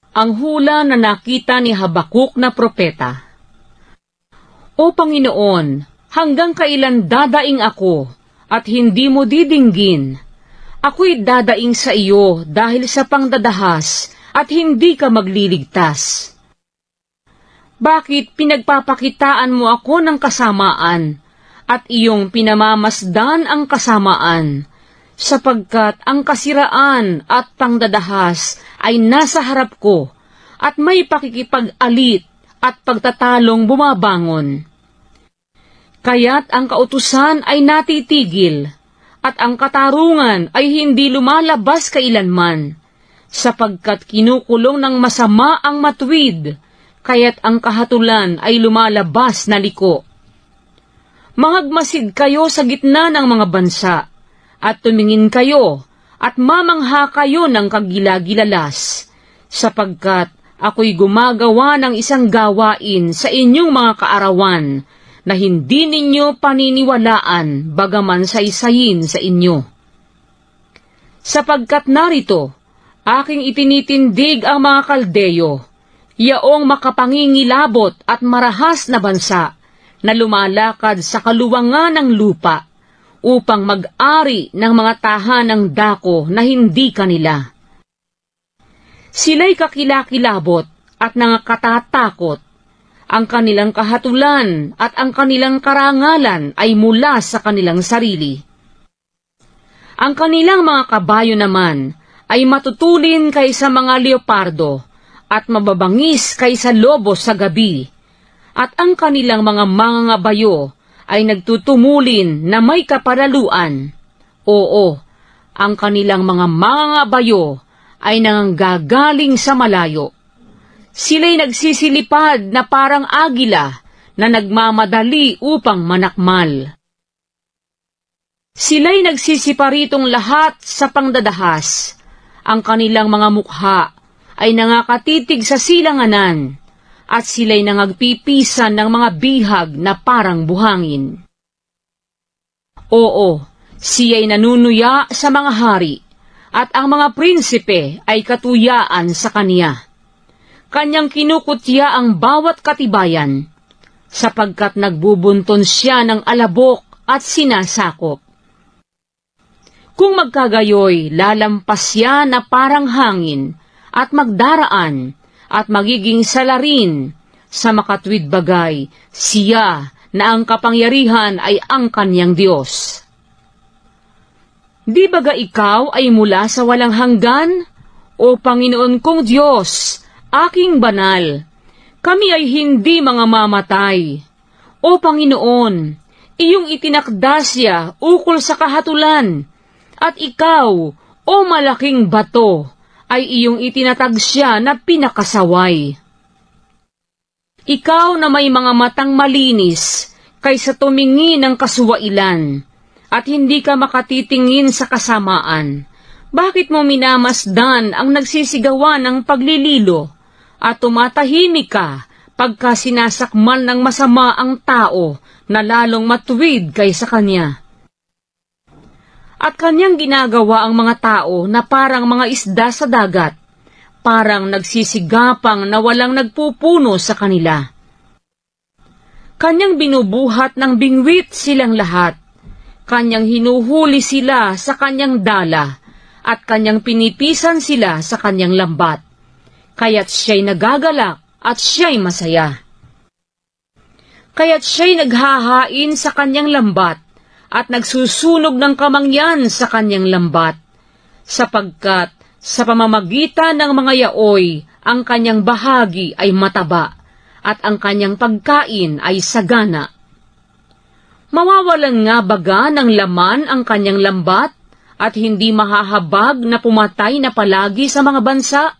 Ang hula na nakita ni Habakuk na propeta. O Panginoon, hanggang kailan dadaing ako at hindi mo didinggin? Ako'y dadaing sa iyo dahil sa pangdadahas at hindi ka magliligtas. Bakit pinagpapakitaan mo ako ng kasamaan at iyong pinamamasdan ang kasamaan? Sapagkat ang kasiraan at pangdadahas ay nasa harap ko at may pakikipag-alit at pagtatalong bumabangon. Kaya't ang kautusan ay natitigil at ang katarungan ay hindi lumalabas kailanman, sapagkat kinukulong ng masama ang matuwid, kaya't ang kahatulan ay lumalabas na liko. Mangagmasid kayo sa gitna ng mga bansa, at tumingin kayo, at mamangha kayo ng kagilagilalas, sapagkat ako'y gumagawa ng isang gawain sa inyong mga kaarawan, na hindi ninyo paniniwalaan bagaman saysayin sa inyo. Sapagkat narito, aking itinitindig ang mga Kaldeyo, yaong makapangingilabot at marahas na bansa, na lumalakad sa kaluwangan ng lupa, upang mag-ari ng mga tahanang dako na hindi kanila. Sila'y kakilakilabot at nangakatatakot. Ang kanilang kahatulan at ang kanilang karangalan ay mula sa kanilang sarili. Ang kanilang mga kabayo naman ay matutulin kaysa mga leopardo at mababangis kaysa lobo sa gabi. At ang kanilang mga mangangabayo ay nagtutumulin na may kaparaluan. Oo, ang kanilang mga mangangabayo ay nanganggagaling sa malayo. Sila'y nagsisilipad na parang agila na nagmamadali upang manakmal. Sila'y nagsisiparitong lahat sa pangdadahas. Ang kanilang mga mukha ay nangakatitig sa silanganan, at sila'y nangagpipisan ng mga bihag na parang buhangin. Oo, siya'y nanunuya sa mga hari, at ang mga prinsipe ay katuyaan sa kaniya. Kanyang kinukutya ang bawat katibayan, sapagkat nagbubunton siya ng alabok at sinasakop. Kung magkagayoy, lalampas siya na parang hangin, at magdaraan, at magiging salarin. Sa makatwid bagay, siya na ang kapangyarihan ay ang kanyang Diyos. Di baga ikaw ay mula sa walang hanggan? O Panginoon kong Diyos, aking banal, kami ay hindi mga mamatay. O Panginoon, iyong itinakda siya ukol sa kahatulan, at ikaw, o malaking bato, ay iyong itinatag siya na pinakasaway. Ikaw na may mga matang malinis, kaysa tumingin ng kasuwailan, at hindi ka makatitingin sa kasamaan, bakit mo minamasdan ang nagsisigawan ng paglililo, at tumatahimik ka pagka sinasakmal ng masama ang tao na lalong matuwid kaysa kanya? At kanyang ginagawa ang mga tao na parang mga isda sa dagat, parang nagsisigapang na walang nagpupuno sa kanila. Kanyang binubuhat ng bingwit silang lahat, kanyang hinuhuli sila sa kanyang dala, at kanyang pinipisan sila sa kanyang lambat. Kaya't siya'y nagagalak at siya'y masaya. Kaya't siya'y naghahain sa kanyang lambat at nagsusunog ng kamangyan sa kanyang lambat, sapagkat sa pamamagitan ng mga yaoy ang kanyang bahagi ay mataba at ang kanyang pagkain ay sagana. Mawawalan nga baga ng laman ang kanyang lambat at hindi mahahabag na pumatay na palagi sa mga bansa?